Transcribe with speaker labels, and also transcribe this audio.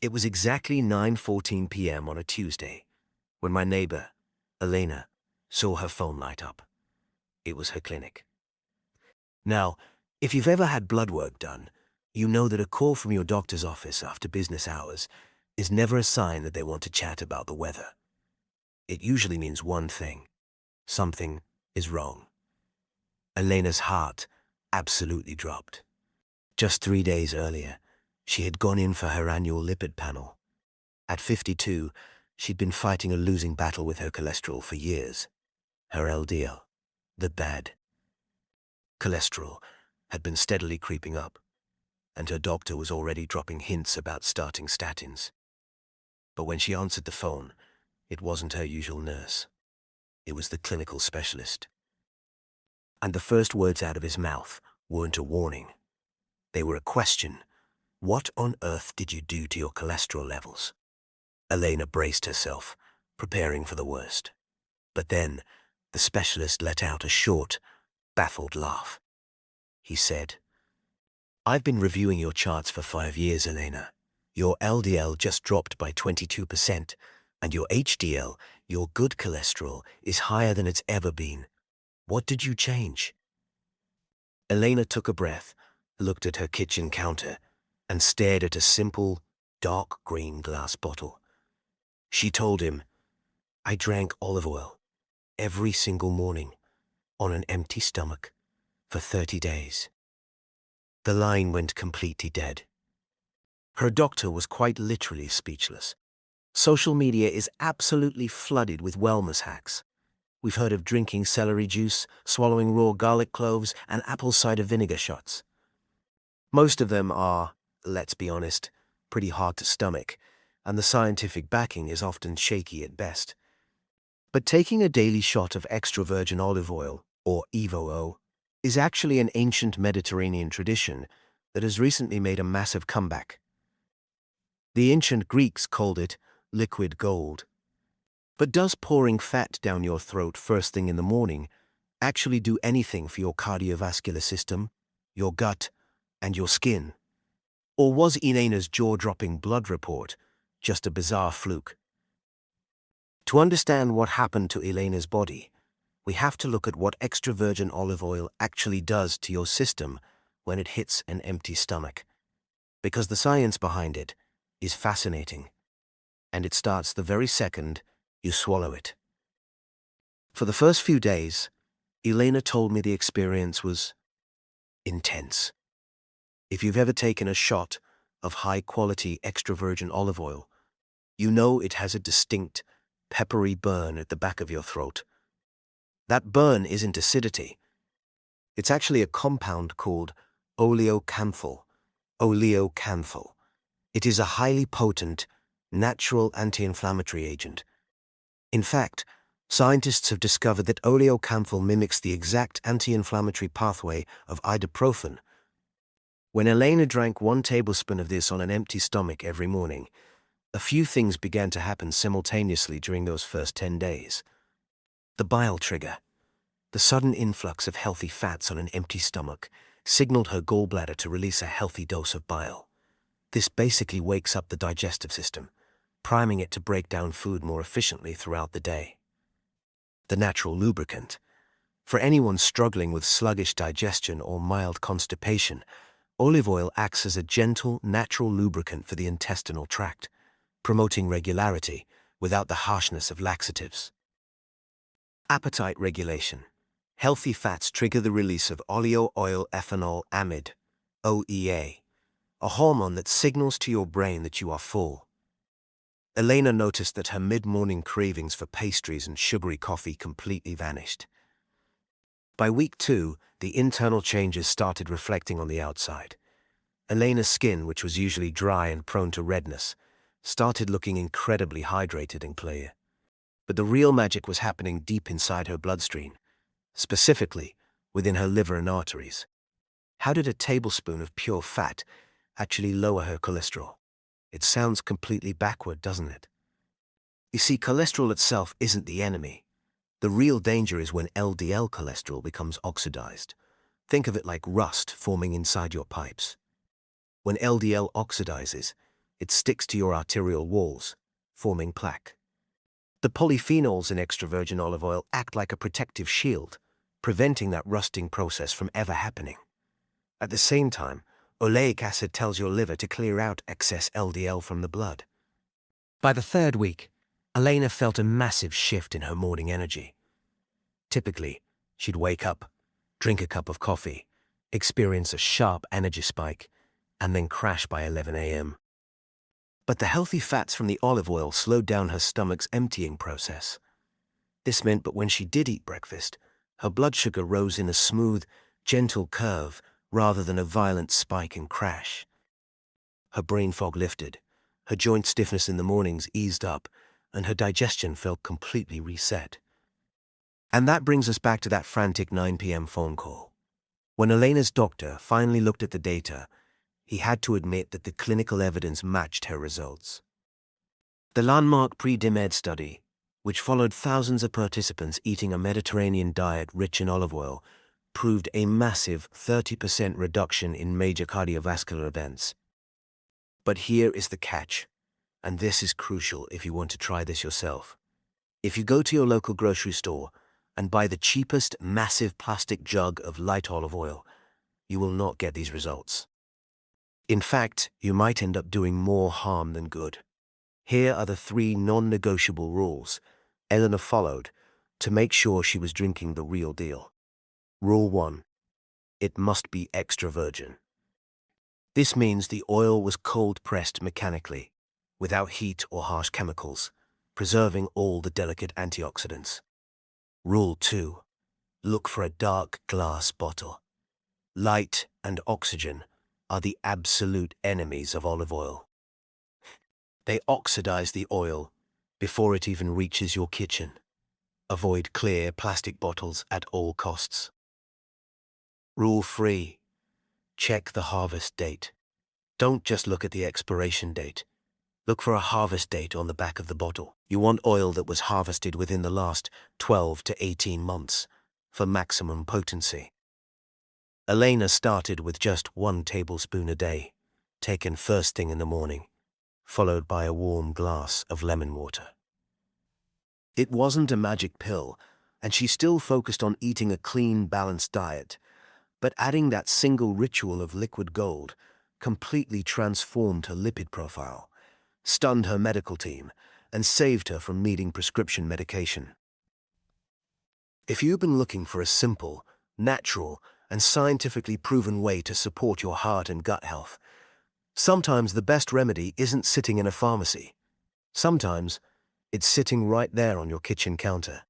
Speaker 1: It was exactly 9:14 p.m. on a Tuesday when my neighbor, Elena, saw her phone light up. It was her clinic. Now, if you've ever had blood work done, you know that a call from your doctor's office after business hours is never a sign that they want to chat about the weather. It usually means one thing: something is wrong. Elena's heart absolutely dropped. Just 3 days earlier, she had gone in for her annual lipid panel. At 52, she'd been fighting a losing battle with her cholesterol for years. Her LDL, the bad cholesterol, had been steadily creeping up, and her doctor was already dropping hints about starting statins. But when she answered the phone, it wasn't her usual nurse. It was the clinical specialist. And the first words out of his mouth weren't a warning. They were a question. What on earth did you do to your cholesterol levels? Elena braced herself, preparing for the worst. But then, the specialist let out a short, baffled laugh. He said, "I've been reviewing your charts for 5 years, Elena. Your LDL just dropped by 22%, and your HDL, your good cholesterol, is higher than it's ever been. What did you change?" Elena took a breath, looked at her kitchen counter, and stared at a simple, dark green glass bottle. She told him, "I drank olive oil every single morning on an empty stomach for 30 days. The line went completely dead. Her doctor was quite literally speechless. Social media is absolutely flooded with wellness hacks. We've heard of drinking celery juice, swallowing raw garlic cloves, and apple cider vinegar shots. Most of them are, let's be honest, pretty hard to stomach, and the scientific backing is often shaky at best. But taking a daily shot of extra virgin olive oil, or EVOO, is actually an ancient Mediterranean tradition that has recently made a massive comeback. The ancient Greeks called it liquid gold. But does pouring fat down your throat first thing in the morning actually do anything for your cardiovascular system, your gut, and your skin? Or was Elena's jaw-dropping blood report just a bizarre fluke? To understand what happened to Elena's body, we have to look at what extra virgin olive oil actually does to your system when it hits an empty stomach. Because the science behind it is fascinating, and it starts the very second you swallow it. For the first few days, Elena told me the experience was intense. If you've ever taken a shot of high-quality extra virgin olive oil, you know it has a distinct, peppery burn at the back of your throat. That burn isn't acidity. It's actually a compound called oleocanthal. Oleocanthal. It is a highly potent, natural anti-inflammatory agent. In fact, scientists have discovered that oleocanthal mimics the exact anti-inflammatory pathway of ibuprofen. When Elena drank 1 tablespoon of this on an empty stomach every morning, a few things began to happen simultaneously during those first 10 days. The bile trigger, the sudden influx of healthy fats on an empty stomach, signaled her gallbladder to release a healthy dose of bile. This basically wakes up the digestive system, priming it to break down food more efficiently throughout the day. The natural lubricant. For anyone struggling with sluggish digestion or mild constipation, olive oil acts as a gentle, natural lubricant for the intestinal tract, promoting regularity without the harshness of laxatives. Appetite regulation. Healthy fats trigger the release of oleo-oil-ethanol amide, OEA, a hormone that signals to your brain that you are full. Elena noticed that her mid-morning cravings for pastries and sugary coffee completely vanished. By week 2, the internal changes started reflecting on the outside. Elena's skin, which was usually dry and prone to redness, started looking incredibly hydrated and clear. But the real magic was happening deep inside her bloodstream, specifically within her liver and arteries. How did a tablespoon of pure fat actually lower her cholesterol? It sounds completely backward, doesn't it? You see, cholesterol itself isn't the enemy. The real danger is when LDL cholesterol becomes oxidized. Think of it like rust forming inside your pipes. When LDL oxidizes, it sticks to your arterial walls, forming plaque. The polyphenols in extra virgin olive oil act like a protective shield, preventing that rusting process from ever happening. At the same time, oleic acid tells your liver to clear out excess LDL from the blood. By the third week, Elena felt a massive shift in her morning energy. Typically, she'd wake up, drink a cup of coffee, experience a sharp energy spike, and then crash by 11 a.m. But the healthy fats from the olive oil slowed down her stomach's emptying process. This meant that when she did eat breakfast, her blood sugar rose in a smooth, gentle curve rather than a violent spike and crash. Her brain fog lifted, her joint stiffness in the mornings eased up, and her digestion felt completely reset. And that brings us back to that frantic 9 p.m. phone call. When Elena's doctor finally looked at the data, he had to admit that the clinical evidence matched her results. The landmark pre-Remedies study, which followed thousands of participants eating a Mediterranean diet rich in olive oil, proved a massive 30% reduction in major cardiovascular events. But here is the catch, and this is crucial if you want to try this yourself. If you go to your local grocery store and buy the cheapest massive plastic jug of light olive oil, you will not get these results. In fact, you might end up doing more harm than good. Here are the 3 non-negotiable rules Elena followed to make sure she was drinking the real deal. Rule 1. It must be extra virgin. This means the oil was cold-pressed mechanically, without heat or harsh chemicals, preserving all the delicate antioxidants. Rule 2. Look for a dark glass bottle. Light and oxygen are the absolute enemies of olive oil. They oxidize the oil before it even reaches your kitchen. Avoid clear plastic bottles at all costs. Rule 3. Check the harvest date. Don't just look at the expiration date. Look for a harvest date on the back of the bottle. You want oil that was harvested within the last 12 to 18 months for maximum potency. Elena started with just 1 tablespoon a day, taken first thing in the morning, followed by a warm glass of lemon water. It wasn't a magic pill, and she still focused on eating a clean, balanced diet, but adding that single ritual of liquid gold completely transformed her lipid profile, stunned her medical team, and saved her from needing prescription medication. If you've been looking for a simple, natural, and scientifically proven way to support your heart and gut health, sometimes the best remedy isn't sitting in a pharmacy. Sometimes it's sitting right there on your kitchen counter.